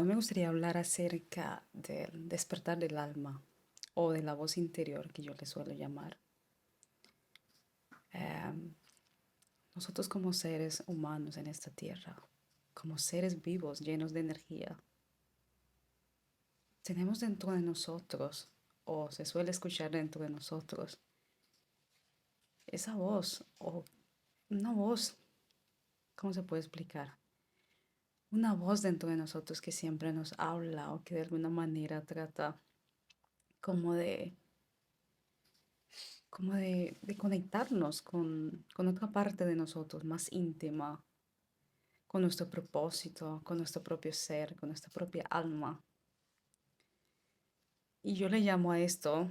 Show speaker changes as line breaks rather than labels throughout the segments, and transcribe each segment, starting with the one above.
Hoy me gustaría hablar acerca del despertar del alma o de la voz interior que yo le suelo llamar. Em, Nosotros como seres humanos en esta tierra, como seres vivos llenos de energía, tenemos dentro de nosotros, o se suele escuchar dentro de nosotros, esa voz o una voz, ¿cómo se puede explicar? Una voz dentro de nosotros que siempre nos habla o que de alguna manera trata como de de conectarnos con otra parte de nosotros más íntima, con nuestro propósito, con nuestro propio ser, con nuestra propia alma. Y yo le llamo a esto,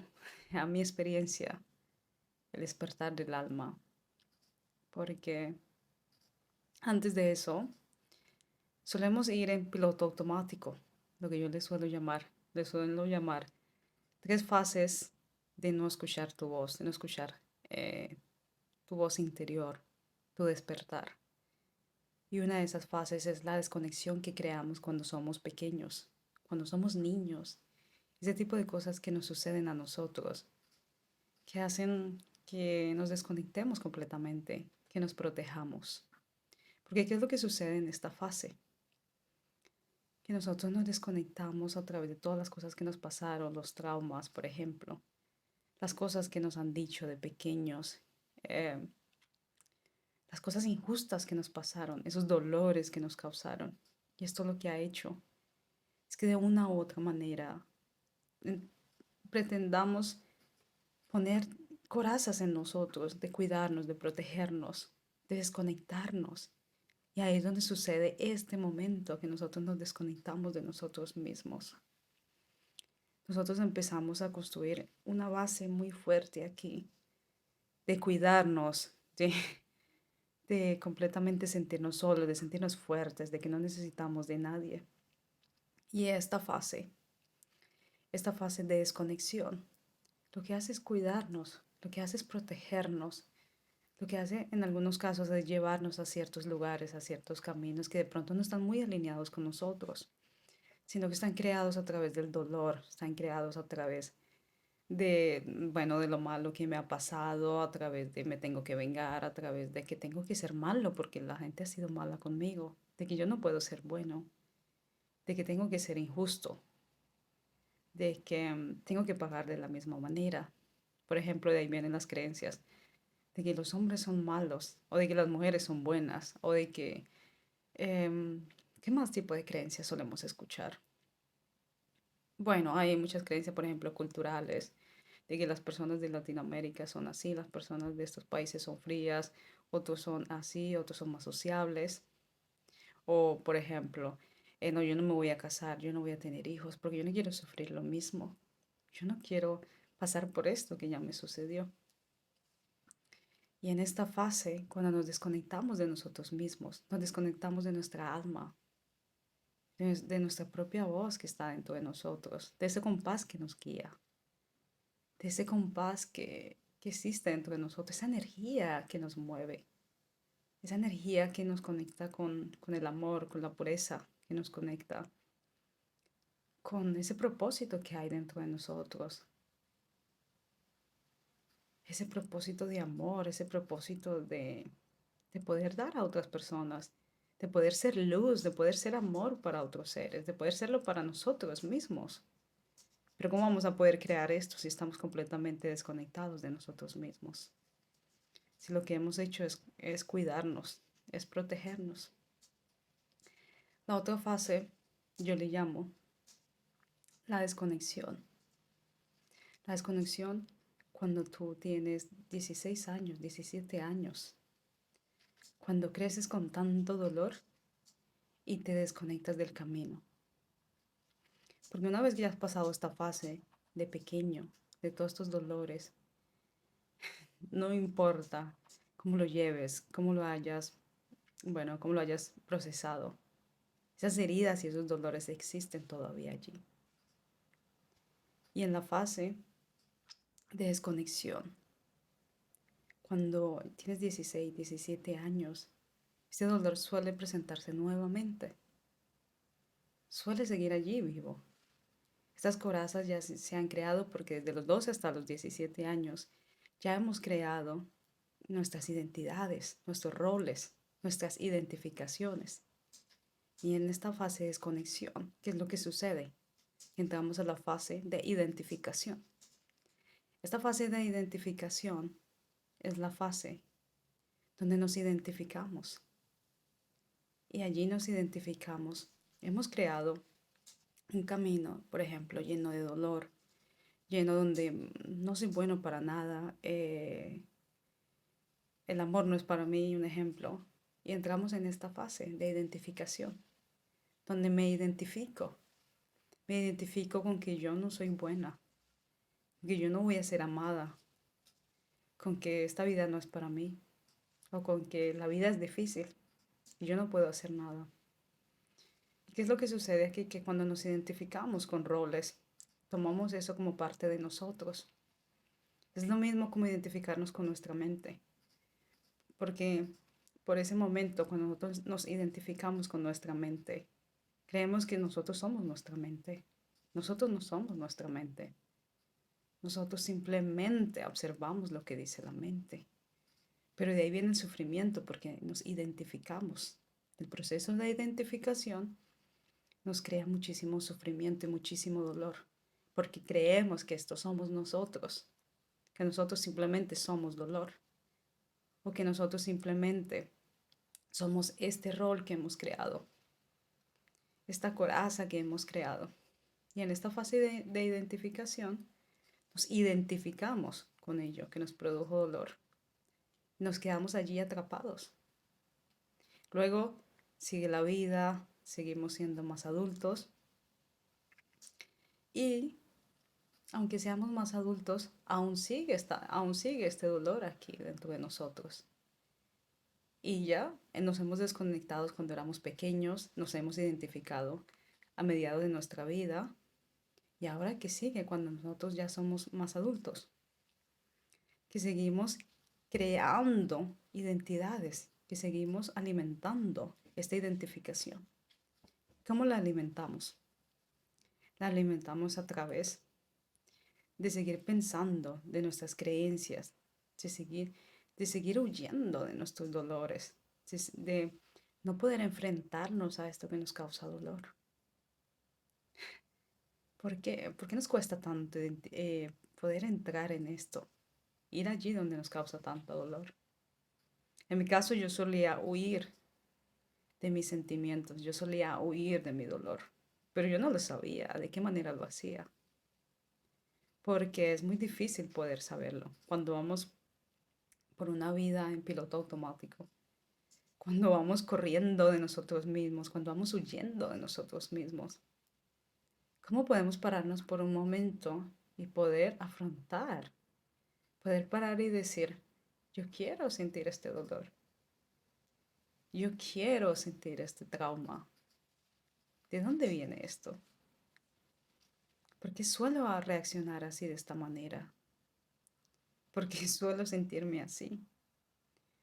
a mi experiencia, el despertar del alma, porque antes de eso solemos ir en piloto automático, lo que yo le suelo llamar tres fases de no escuchar tu voz, de no escuchar tu voz interior, tu despertar. Y una de esas fases es la desconexión que creamos cuando somos pequeños, cuando somos niños. Ese tipo de cosas que nos suceden a nosotros, que hacen que nos desconectemos completamente, que nos protejamos. Porque ¿qué es lo que sucede en esta fase? Que nosotros nos desconectamos a través de todas las cosas que nos pasaron, los traumas, por ejemplo, las cosas que nos han dicho de pequeños, eh, las cosas injustas que nos pasaron, esos dolores que nos causaron. Y esto lo que ha hecho es que de una u otra manera eh, pretendamos poner corazas en nosotros, de cuidarnos, de protegernos, de desconectarnos. Y ahí es donde sucede este momento que nosotros nos desconectamos de nosotros mismos. Nosotros empezamos a construir una base muy fuerte aquí, de cuidarnos, de completamente sentirnos solos, de sentirnos fuertes, de que no necesitamos de nadie. Y esta fase de desconexión, lo que hace es cuidarnos, lo que hace es protegernos, lo que hace en algunos casos es llevarnos a ciertos lugares, a ciertos caminos que de pronto no están muy alineados con nosotros, sino que están creados a través del dolor, están creados a través de, bueno, de lo malo que me ha pasado, a través de me tengo que vengar, a través de que tengo que ser malo porque la gente ha sido mala conmigo, de que yo no puedo ser bueno, de que tengo que ser injusto, de que tengo que pagar de la misma manera. Por ejemplo, de ahí vienen las creencias de que los hombres son malos, o de que las mujeres son buenas, o de que, ¿qué más tipo de creencias solemos escuchar? Bueno, hay muchas creencias, por ejemplo, culturales, de que las personas de Latinoamérica son así, las personas de estos países son frías, otros son así, otros son más sociables. O, por ejemplo, no, yo no me voy a casar, yo no voy a tener hijos, porque yo no quiero sufrir lo mismo. Yo no quiero pasar por esto que ya me sucedió. Y en esta fase, cuando nos desconectamos de nosotros mismos, nos desconectamos de nuestra alma, de nuestra propia voz que está dentro de nosotros, de ese compás que nos guía, de ese compás que existe dentro de nosotros, esa energía que nos mueve, esa energía que nos conecta con el amor, con la pureza, que nos conecta con ese propósito que hay dentro de nosotros, ese propósito de amor, ese propósito de poder dar a otras personas, de poder ser luz, de poder ser amor para otros seres, de poder serlo para nosotros mismos. Pero ¿cómo vamos a poder crear esto si estamos completamente desconectados de nosotros mismos? Si lo que hemos hecho es cuidarnos, es protegernos. La otra fase yo le llamo la desconexión. La desconexión cuando tú tienes 16 años, 17 años, cuando creces con tanto dolor y te desconectas del camino. Porque una vez que ya has pasado esta fase de pequeño, de todos estos dolores, no importa cómo lo lleves, cómo lo hayas, bueno, cómo lo hayas procesado. Esas heridas y esos dolores existen todavía allí. Y en la fase de desconexión, cuando tienes 16, 17 años, este dolor suele presentarse nuevamente. suele seguir allí vivo. Estas corazas ya se han creado porque desde los 12 hasta los 17 años ya hemos creado nuestras identidades, nuestros roles, nuestras identificaciones. Y en esta fase de desconexión, ¿qué es lo que sucede? Entramos a la fase de identificación. Esta fase de identificación es la fase donde nos identificamos. Y allí nos identificamos. Hemos creado un camino, por ejemplo, lleno de dolor, lleno donde no soy bueno para nada, el amor no es para mí, un ejemplo. Y entramos en esta fase de identificación, donde me identifico con que yo no soy buena, que yo no voy a ser amada, con que esta vida no es para mí, o con que la vida es difícil y yo no puedo hacer nada. ¿Y qué es lo que sucede aquí? Que cuando nos identificamos con roles, tomamos eso como parte de nosotros. Es lo mismo como identificarnos con nuestra mente, porque por ese momento, cuando nosotros nos identificamos con nuestra mente, creemos que nosotros somos nuestra mente. Nosotros no somos nuestra mente. Nosotros simplemente observamos lo que dice la mente. Pero de ahí viene el sufrimiento porque nos identificamos. El proceso de identificación nos crea muchísimo sufrimiento y muchísimo dolor porque creemos que estos somos nosotros, que nosotros simplemente somos dolor o que nosotros simplemente somos este rol que hemos creado, esta coraza que hemos creado. Y en esta fase de identificación nos identificamos con ello que nos produjo dolor. Nos quedamos allí atrapados. Luego sigue la vida, seguimos siendo más adultos y aunque seamos más adultos, aún sigue este dolor aquí dentro de nosotros. Y ya nos hemos desconectado cuando éramos pequeños, nos hemos identificado a mediados de nuestra vida. Y ahora que sigue cuando nosotros ya somos más adultos, que seguimos creando identidades, que seguimos alimentando esta identificación. ¿Cómo la alimentamos? La alimentamos a través de seguir pensando de nuestras creencias, de seguir huyendo de nuestros dolores, de no poder enfrentarnos a esto que nos causa dolor. ¿Por qué? ¿Por qué nos cuesta tanto poder entrar en esto? Ir allí donde nos causa tanto dolor. En mi caso yo solía huir de mis sentimientos, yo solía huir de mi dolor, pero yo no lo sabía de qué manera lo hacía, porque es muy difícil poder saberlo cuando vamos por una vida en piloto automático, cuando vamos corriendo de nosotros mismos, cuando vamos huyendo de nosotros mismos. ¿Cómo podemos pararnos por un momento y poder afrontar, poder parar y decir, yo quiero sentir este dolor, yo quiero sentir este trauma? ¿De dónde viene esto? ¿Por qué suelo reaccionar así de esta manera? ¿Por qué suelo sentirme así?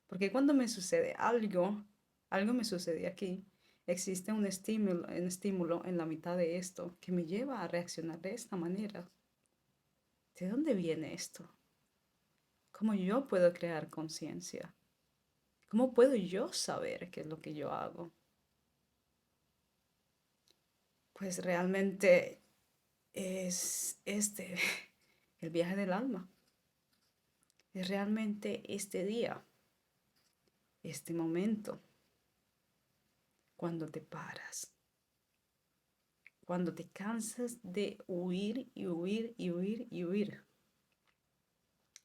Porque cuando me sucede algo me sucede aquí, existe un estímulo en la mitad de esto que me lleva a reaccionar de esta manera. ¿De dónde viene esto? ¿Cómo yo puedo crear conciencia? ¿Cómo puedo yo saber qué es lo que yo hago? Pues realmente es el viaje del alma. Es realmente este día, este momento, cuando te paras, cuando te cansas de huir y huir y huir y huir,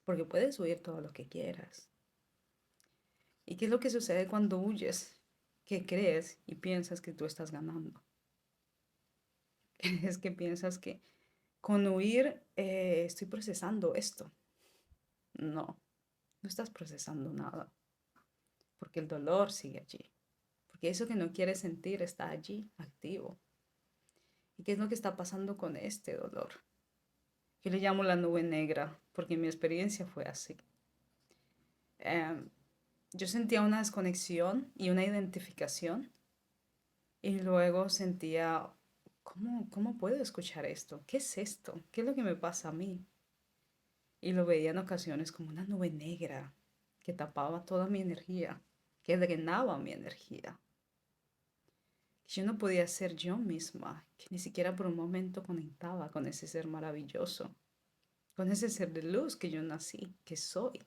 porque puedes huir todo lo que quieras. ¿Y qué es lo que sucede cuando huyes? Que crees y piensas que tú estás ganando. Crees que piensas que con huir estoy procesando esto. No, no estás procesando nada, porque el dolor sigue allí, porque eso que no quieres sentir está allí, activo. ¿Y qué es lo que está pasando con este dolor? Yo le llamo la nube negra, porque mi experiencia fue así. Em, yo sentía una desconexión y una identificación, y luego sentía ¿Cómo puedo escuchar esto? ¿Qué es esto? ¿Qué es lo que me pasa a mí? Y lo veía en ocasiones como una nube negra que tapaba toda mi energía, que drenaba mi energía. Que yo no podía ser yo misma, que ni siquiera por un momento conectaba con ese ser maravilloso, con ese ser de luz que yo nací, que soy.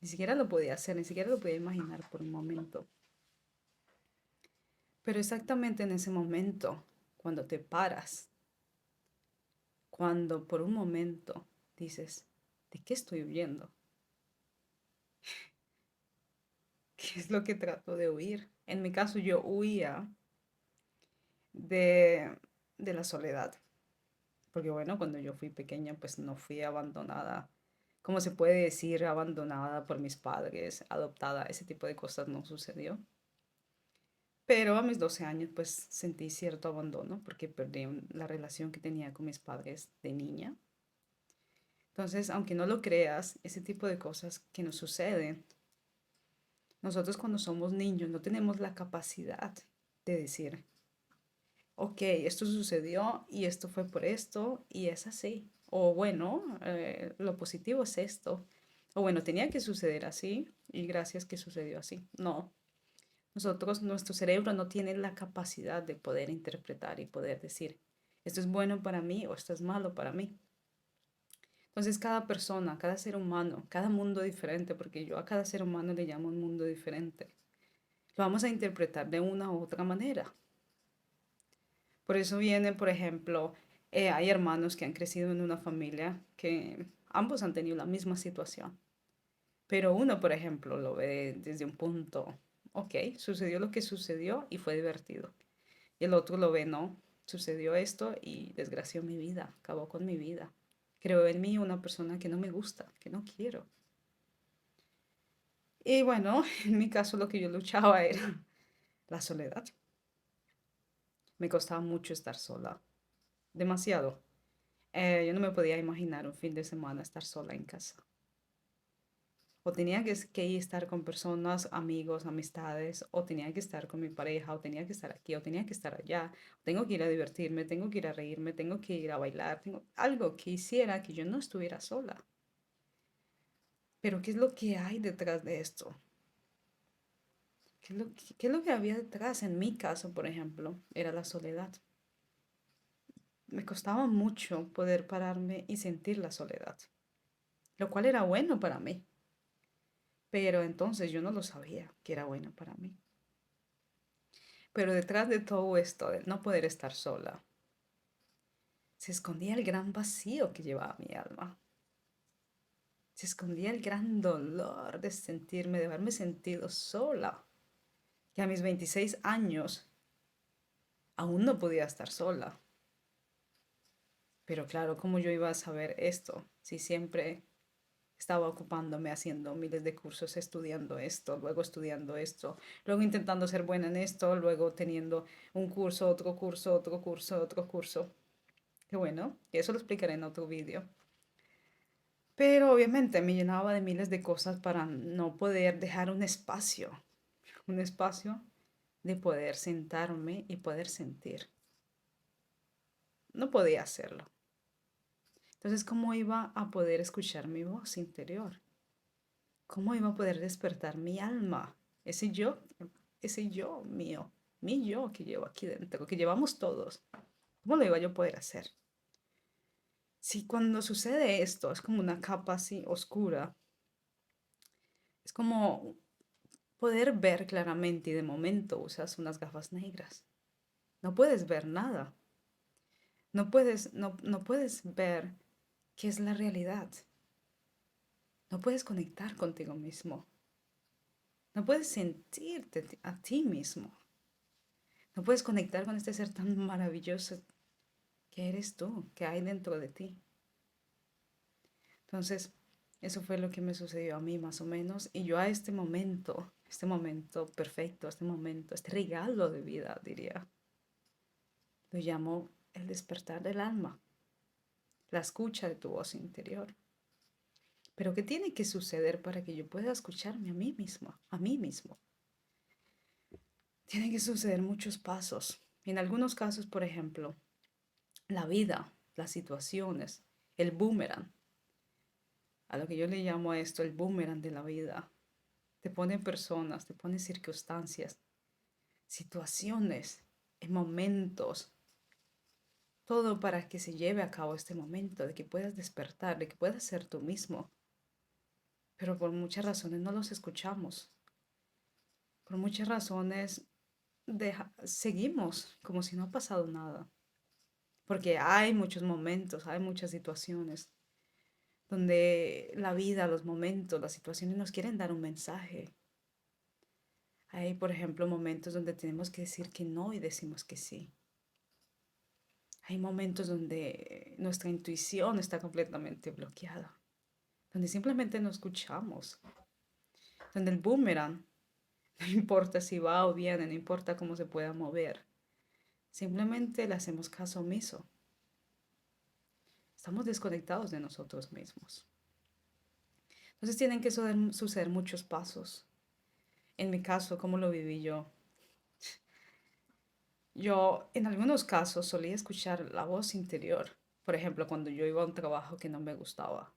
Ni siquiera lo podía hacer, ni siquiera lo podía imaginar por un momento. Pero exactamente en ese momento, cuando te paras, cuando por un momento dices, ¿de qué estoy huyendo? ¿Qué es lo que trato de huir? En mi caso yo huía de, de la soledad. Porque bueno, cuando yo fui pequeña, pues no fui abandonada, como se puede decir, abandonada por mis padres, adoptada, ese tipo de cosas no sucedió. Pero a mis 12 años, pues sentí cierto abandono porque perdí la relación que tenía con mis padres de niña. Entonces, aunque no lo creas, ese tipo de cosas que nos suceden, nosotros cuando somos niños no tenemos la capacidad de decir, ok, esto sucedió y esto fue por esto y es así. O bueno, lo positivo es esto. O bueno, tenía que suceder así y gracias que sucedió así. No, nosotros, nuestro cerebro no tiene la capacidad de poder interpretar y poder decir, esto es bueno para mí o esto es malo para mí. Entonces cada persona, cada ser humano, cada mundo diferente, porque yo a cada ser humano le llamo un mundo diferente, lo vamos a interpretar de una u otra manera. Por eso viene, por ejemplo, hay hermanos que han crecido en una familia que ambos han tenido la misma situación, pero uno, por ejemplo, lo ve desde un punto, ok, sucedió lo que sucedió y fue divertido. Y el otro lo ve, no, sucedió esto y desgració mi vida, acabó con mi vida. Creo en mí una persona que no me gusta, que no quiero. Y bueno, en mi caso lo que yo luchaba era la soledad. Me costaba mucho estar sola, demasiado. Yo no me podía imaginar un fin de semana estar sola en casa. O tenía que ir estar con personas, amigos, amistades, o tenía que estar con mi pareja, o tenía que estar aquí, o tenía que estar allá. Tengo que ir a divertirme, tengo que ir a reírme, tengo que ir a bailar, tengo algo que hiciera que yo no estuviera sola. Pero ¿qué es lo que hay detrás de esto? ¿Qué es lo que había detrás? En mi caso, por ejemplo, era la soledad. Me costaba mucho poder pararme y sentir la soledad, lo cual era bueno para mí. Pero entonces yo no lo sabía que era bueno para mí. Pero detrás de todo esto, de no poder estar sola, se escondía el gran vacío que llevaba mi alma. Se escondía el gran dolor de sentirme, de haberme sentido sola. Que a mis 26 años aún no podía estar sola. Pero claro, ¿cómo yo iba a saber esto si siempre estaba ocupándome haciendo miles de cursos, estudiando esto, luego intentando ser buena en esto, luego teniendo un curso, otro curso, otro curso, otro curso? Qué bueno, y eso lo explicaré en otro vídeo. Pero obviamente me llenaba de miles de cosas para no poder dejar un espacio de poder sentarme y poder sentir. No podía hacerlo. Entonces, ¿cómo iba a poder escuchar mi voz interior? ¿Cómo iba a poder despertar mi alma? Ese yo mío, mi yo que llevo aquí dentro, que llevamos todos. ¿Cómo lo iba yo a poder hacer? Si cuando sucede esto es como una capa así oscura, es como poder ver claramente y de momento usas unas gafas negras. No puedes ver nada. No puedes ver qué es la realidad. No puedes conectar contigo mismo. No puedes sentirte a ti mismo. No puedes conectar con este ser tan maravilloso que eres tú, que hay dentro de ti. Entonces, eso fue lo que me sucedió a mí más o menos. Y yo a este momento perfecto, este regalo de vida, diría, lo llamo el despertar del alma, la escucha de tu voz interior. Pero ¿qué tiene que suceder para que yo pueda escucharme a mí misma, a mí mismo? Tienen que suceder muchos pasos. En algunos casos, por ejemplo, la vida, las situaciones, el boomerang, a lo que yo le llamo a esto el boomerang de la vida, te pone personas, te pone circunstancias, situaciones, en momentos, todo para que se lleve a cabo este momento, de que puedas despertar, de que puedas ser tú mismo. Pero por muchas razones no los escuchamos. Por muchas razones seguimos como si no ha pasado nada. Porque hay muchos momentos, hay muchas situaciones donde la vida, los momentos, las situaciones nos quieren dar un mensaje. Hay, por ejemplo, momentos donde tenemos que decir que no y decimos que sí. Hay momentos donde nuestra intuición está completamente bloqueada, donde simplemente no escuchamos, donde el boomerang, no importa si va o viene, no importa cómo se pueda mover, simplemente le hacemos caso omiso. Estamos desconectados de nosotros mismos. Entonces tienen que suceder muchos pasos. En mi caso, ¿cómo lo viví yo? Yo en algunos casos solía escuchar la voz interior. Por ejemplo, cuando yo iba a un trabajo que no me gustaba,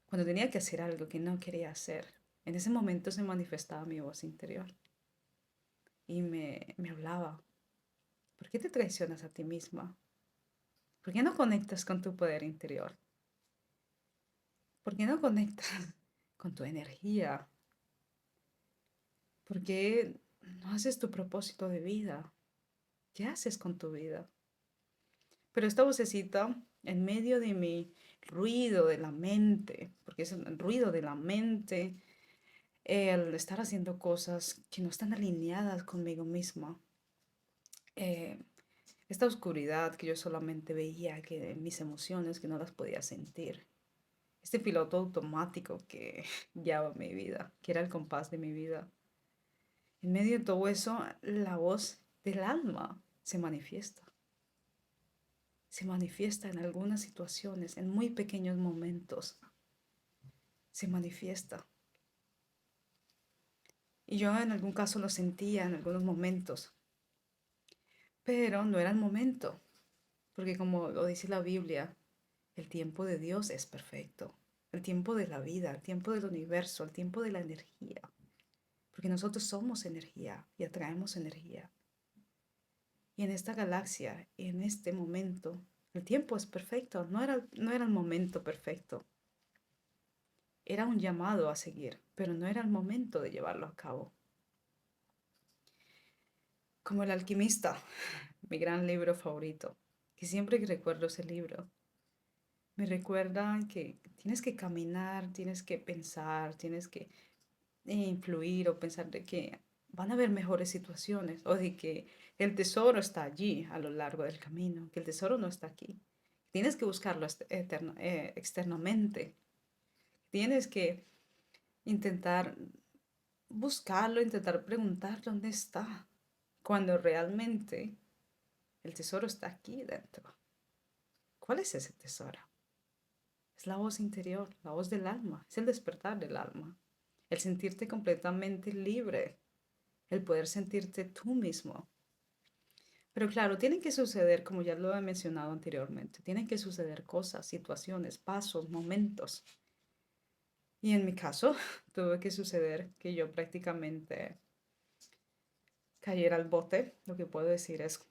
cuando tenía que hacer algo que no quería hacer, en ese momento se manifestaba mi voz interior y me hablaba. ¿Por qué te traicionas a ti misma? ¿Por qué no conectas con tu poder interior? ¿Por qué no conectas con tu energía? ¿Por qué no haces tu propósito de vida? ¿Qué haces con tu vida? Pero esta vocecita, en medio de mi ruido de la mente, porque es el ruido de la mente, el estar haciendo cosas que no están alineadas conmigo misma, eh, esta oscuridad que yo solamente veía, que mis emociones que no las podía sentir, este piloto automático que guiaba mi vida, que era el compás de mi vida. En medio de todo eso, la voz del alma se manifiesta. Se manifiesta en algunas situaciones, en muy pequeños momentos. Se manifiesta. Y yo en algún caso lo sentía en algunos momentos, pero no era el momento, porque como lo dice la Biblia, el tiempo de Dios es perfecto. El tiempo de la vida, el tiempo del universo, el tiempo de la energía. Porque nosotros somos energía y atraemos energía. Y en esta galaxia, en este momento, el tiempo es perfecto. No era el momento perfecto. Era un llamado a seguir, pero no era el momento de llevarlo a cabo. Como El alquimista, mi gran libro favorito, que siempre que recuerdo ese libro, me recuerda que tienes que caminar, tienes que pensar, tienes que influir o pensar de que van a haber mejores situaciones o de que el tesoro está allí a lo largo del camino, que el tesoro no está aquí. Tienes que buscarlo externamente. Tienes que intentar buscarlo, intentar preguntar dónde está, cuando realmente el tesoro está aquí dentro. ¿Cuál es ese tesoro? Es la voz interior, la voz del alma, es el despertar del alma, el sentirte completamente libre, el poder sentirte tú mismo. Pero claro, tienen que suceder, como ya lo he mencionado anteriormente, tienen que suceder cosas, situaciones, pasos, momentos. Y en mi caso, tuvo que suceder que yo prácticamente cayera al bote. Lo que puedo decir es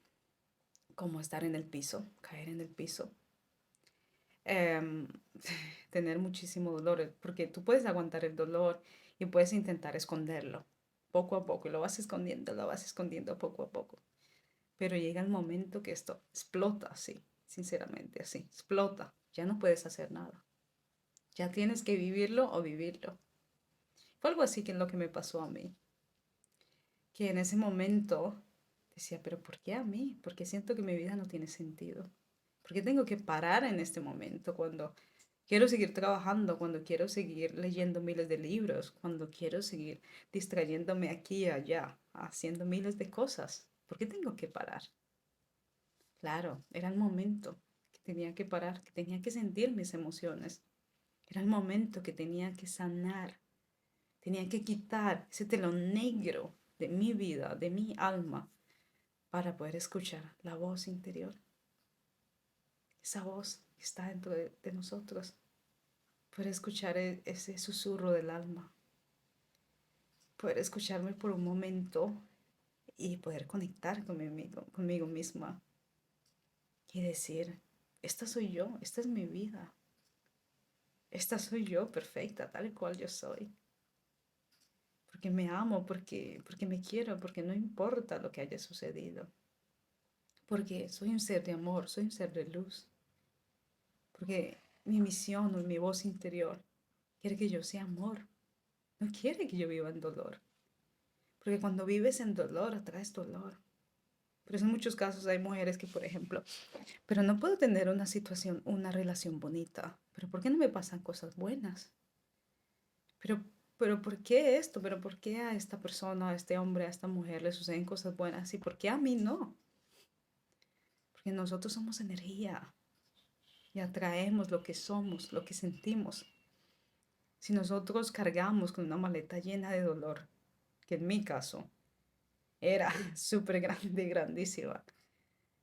como estar en el piso, caer en el piso. Em, tener muchísimo dolor, porque tú puedes aguantar el dolor y puedes intentar esconderlo poco a poco, y lo vas escondiendo poco a poco. Pero llega el momento que esto explota así, sinceramente, así, explota. Ya no puedes hacer nada. Ya tienes que vivirlo o vivirlo. Fue algo así que es lo que me pasó a mí. Que en ese momento decía, pero ¿por qué a mí? Porque siento que mi vida no tiene sentido. ¿Por qué tengo que parar en este momento cuando quiero seguir trabajando, cuando quiero seguir leyendo miles de libros, cuando quiero seguir distrayéndome aquí y allá, haciendo miles de cosas? ¿Por qué tengo que parar? Claro, era el momento que tenía que parar, que tenía que sentir mis emociones. Era el momento que tenía que sanar, tenía que quitar ese telón negro de mi vida, de mi alma, para poder escuchar la voz interior, esa voz que está dentro de nosotros, poder escuchar ese susurro del alma, poder escucharme por un momento y poder conectar conmigo misma y decir, esta soy yo, esta es mi vida, esta soy yo perfecta, tal cual yo soy. Porque me amo, porque me quiero, porque no importa lo que haya sucedido. Porque soy un ser de amor, soy un ser de luz. Porque mi misión o mi voz interior quiere que yo sea amor. No quiere que yo viva en dolor. Porque cuando vives en dolor, atraes dolor. Por eso en muchos casos hay mujeres que, por ejemplo, pero no puedo tener una situación, una relación bonita. Pero ¿por qué no me pasan cosas buenas? Pero, pero ¿por qué esto? ¿Pero por qué a esta persona, a este hombre, a esta mujer le suceden cosas buenas? ¿Y por qué a mí no? Porque nosotros somos energía y atraemos lo que somos, lo que sentimos. Si nosotros cargamos con una maleta llena de dolor, que en mi caso era súper grande, grandísima,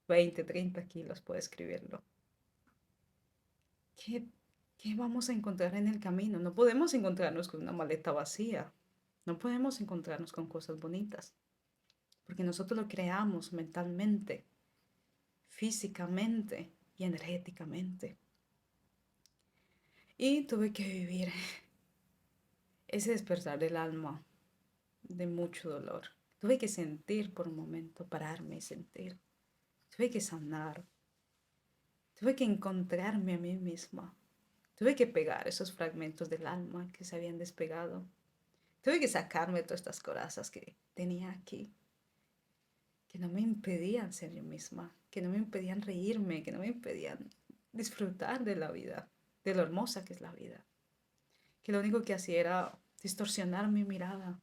20, 30 kilos, puedo escribirlo. ¿Qué, ¿Qué vamos a encontrar en el camino? No podemos encontrarnos con una maleta vacía. No podemos encontrarnos con cosas bonitas. Porque nosotros lo creamos mentalmente, físicamente y energéticamente. Y tuve que vivir ese despertar del alma de mucho dolor. Tuve que sentir por un momento, pararme y sentir. Tuve que sanar. Tuve que encontrarme a mí misma. Tuve que pegar esos fragmentos del alma que se habían despegado. Tuve que sacarme todas estas corazas que tenía aquí, que no me impedían ser yo misma, que no me impedían reírme, que no me impedían disfrutar de la vida, de lo hermosa que es la vida. Que lo único que hacía era distorsionar mi mirada,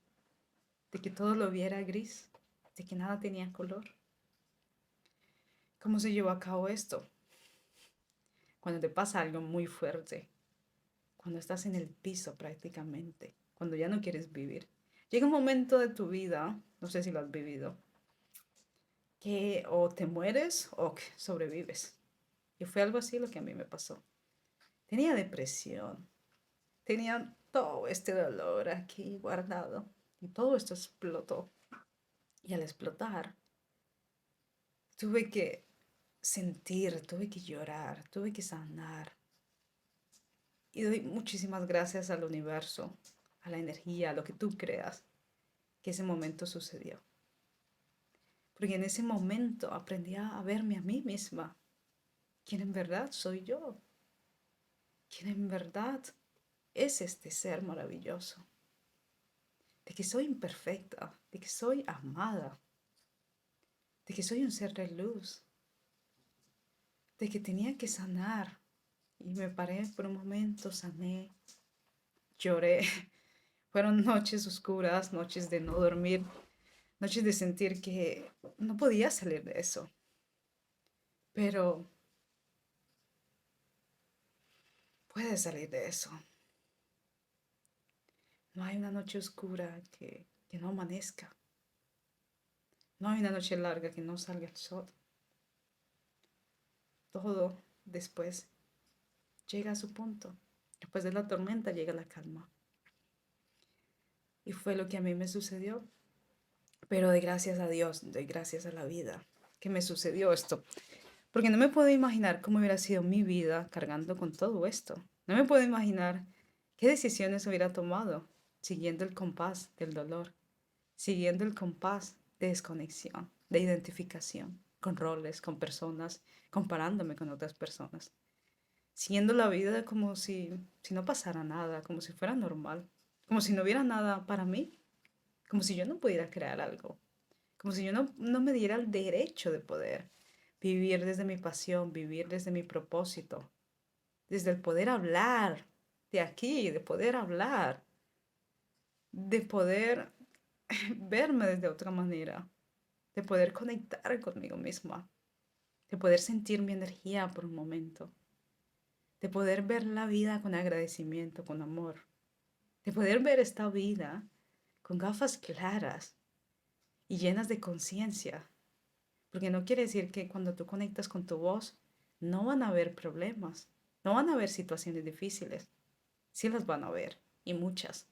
de que todo lo viera gris, de que nada tenía color. ¿Cómo se llevó a cabo esto? Cuando te pasa algo muy fuerte, cuando estás en el piso prácticamente, cuando ya no quieres vivir. Llega un momento de tu vida, no sé si lo has vivido, que o te mueres o que sobrevives. Y fue algo así lo que a mí me pasó. Tenía depresión, tenía todo este dolor aquí guardado y todo esto explotó. Y al explotar, tuve que sentir, tuve que llorar, tuve que sanar. Y doy muchísimas gracias al universo, a la energía, a lo que tú creas, que ese momento sucedió. Porque en ese momento aprendí a verme a mí misma, quién en verdad soy yo, quién en verdad es este ser maravilloso, de que soy imperfecta, de que soy amada, de que soy un ser de luz, de que tenía que sanar. Y me paré por un momento, sané, lloré. Fueron noches oscuras, noches de no dormir, noches de sentir que no podía salir de eso. Pero puedes salir de eso. No hay una noche oscura que no amanezca. No hay una noche larga que no salga el sol. Todo después llega a su punto. Después de la tormenta llega la calma. Y fue lo que a mí me sucedió. Pero doy gracias a Dios, doy gracias a la vida que me sucedió esto. Porque no me puedo imaginar cómo hubiera sido mi vida cargando con todo esto. No me puedo imaginar qué decisiones hubiera tomado siguiendo el compás del dolor, siguiendo el compás de desconexión, de identificación, con roles, con personas, comparándome con otras personas, siguiendo la vida como si no pasara nada, como si fuera normal, como si no hubiera nada para mí, como si yo no pudiera crear algo, como si yo no me diera el derecho de poder vivir desde mi pasión, vivir desde mi propósito, desde el poder hablar de aquí, de poder hablar, de poder verme desde otra manera, de poder conectar conmigo misma, de poder sentir mi energía por un momento, de poder ver la vida con agradecimiento, con amor, de poder ver esta vida con gafas claras y llenas de conciencia, Porque no quiere decir que cuando tú conectas con tu voz, no van a haber problemas, no van a haber situaciones difíciles. Sí las van a haber, y muchas.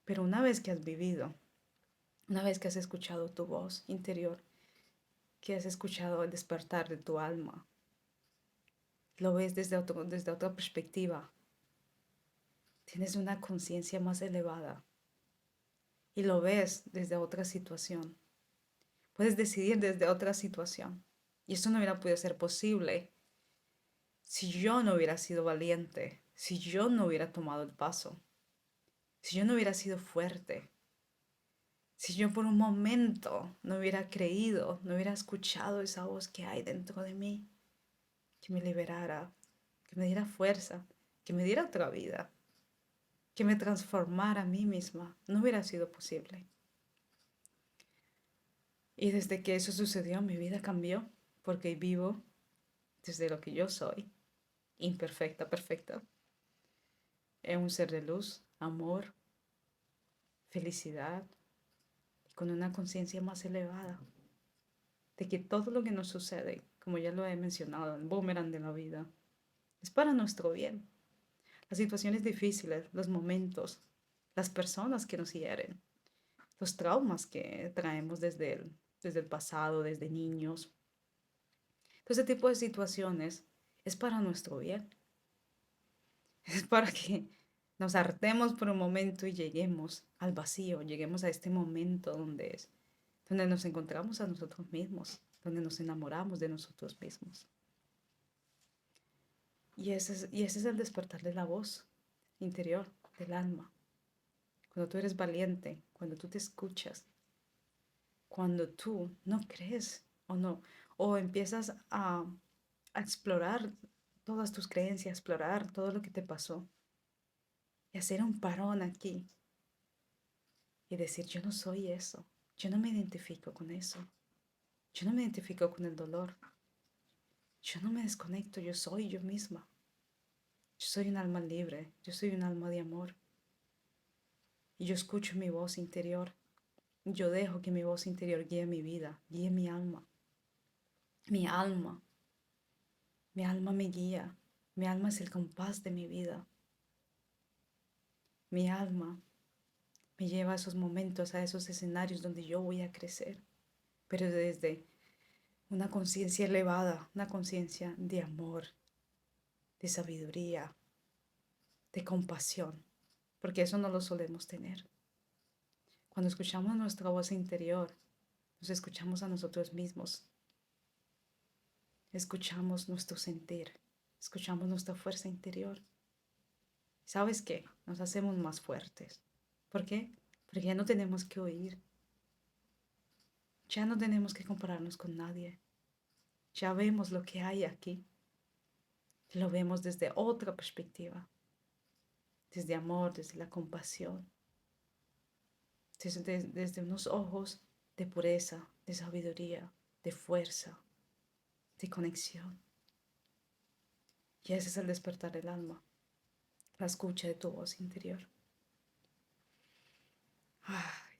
Pero una vez que has vivido, una vez que has escuchado tu voz interior, que has escuchado el despertar de tu alma, lo ves desde otra perspectiva, tienes una conciencia más elevada y lo ves desde otra situación. Puedes decidir desde otra situación. Y eso no hubiera podido ser posible si yo no hubiera sido valiente, si yo no hubiera tomado el paso, si yo no hubiera sido fuerte, si yo por un momento no hubiera creído, no hubiera escuchado esa voz que hay dentro de mí, que me liberara, que me diera fuerza, que me diera otra vida, que me transformara a mí misma, no hubiera sido posible. Y desde que eso sucedió, mi vida cambió, porque vivo desde lo que yo soy, imperfecta, perfecta. Es un ser de luz, amor, felicidad, y con una conciencia más elevada de que todo lo que nos sucede, como ya lo he mencionado, el boomerang de la vida, es para nuestro bien. Las situaciones difíciles, los momentos, las personas que nos hieren, los traumas que traemos desde el pasado, desde niños. Todo ese tipo de situaciones es para nuestro bien. Es para que nos hartemos por un momento y lleguemos al vacío, lleguemos a este momento donde nos encontramos a nosotros mismos, donde nos enamoramos de nosotros mismos. Y ese es el despertar de la voz interior, del alma. Cuando tú eres valiente, cuando tú te escuchas, cuando tú no crees o no, o empiezas a explorar todas tus creencias, explorar todo lo que te pasó y hacer un parón aquí y decir, yo no soy eso, yo no me identifico con eso, yo no me identifico con el dolor, yo no me desconecto, yo soy yo misma, yo soy un alma libre, yo soy un alma de amor y yo escucho mi voz interior, yo dejo que mi voz interior guíe mi vida, guíe mi alma, mi alma, mi alma me guía, mi alma es el compás de mi vida, mi alma me lleva a esos momentos, a esos escenarios donde yo voy a crecer, pero desde una conciencia elevada, una conciencia de amor, de sabiduría, de compasión, porque eso no lo solemos tener. Cuando escuchamos nuestra voz interior, nos escuchamos a nosotros mismos, escuchamos nuestro sentir, escuchamos nuestra fuerza interior. ¿Sabes qué? Nos hacemos más fuertes. ¿Por qué? Porque ya no tenemos que oír, ya no tenemos que compararnos con nadie, ya vemos lo que hay aquí, lo vemos desde otra perspectiva, desde amor, desde la compasión, desde unos ojos de pureza, de sabiduría, de fuerza, de conexión. Y ese es el despertar del alma, la escucha de tu voz interior.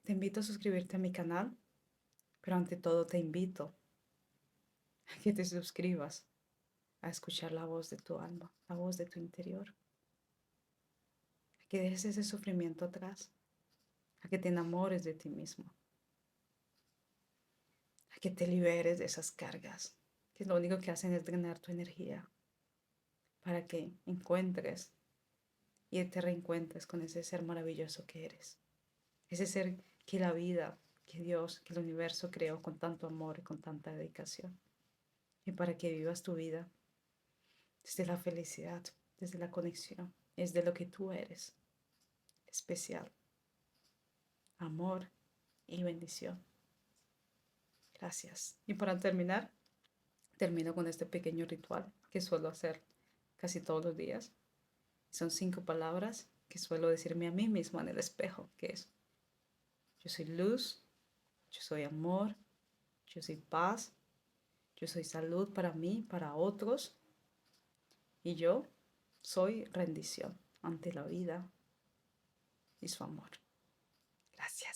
Te invito a suscribirte a mi canal, pero ante todo te invito a que te suscribas a escuchar la voz de tu alma, la voz de tu interior, a que dejes ese sufrimiento atrás, a que te enamores de ti mismo, a que te liberes de esas cargas, que lo único que hacen es drenar tu energía, para que encuentres y te reencuentres con ese ser maravilloso que eres, ese ser que la vida, que Dios, que el universo creó con tanto amor y con tanta dedicación, y para que vivas tu vida desde la felicidad, desde la conexión, desde lo que tú eres, especial, amor y bendición. Gracias. Y para terminar, termino con este pequeño ritual que suelo hacer casi todos los días. Son 5 palabras que suelo decirme a mí misma en el espejo, que es: yo soy luz, yo soy amor, yo soy paz, yo soy salud para mí, para otros, y yo soy rendición ante la vida y su amor. Gracias.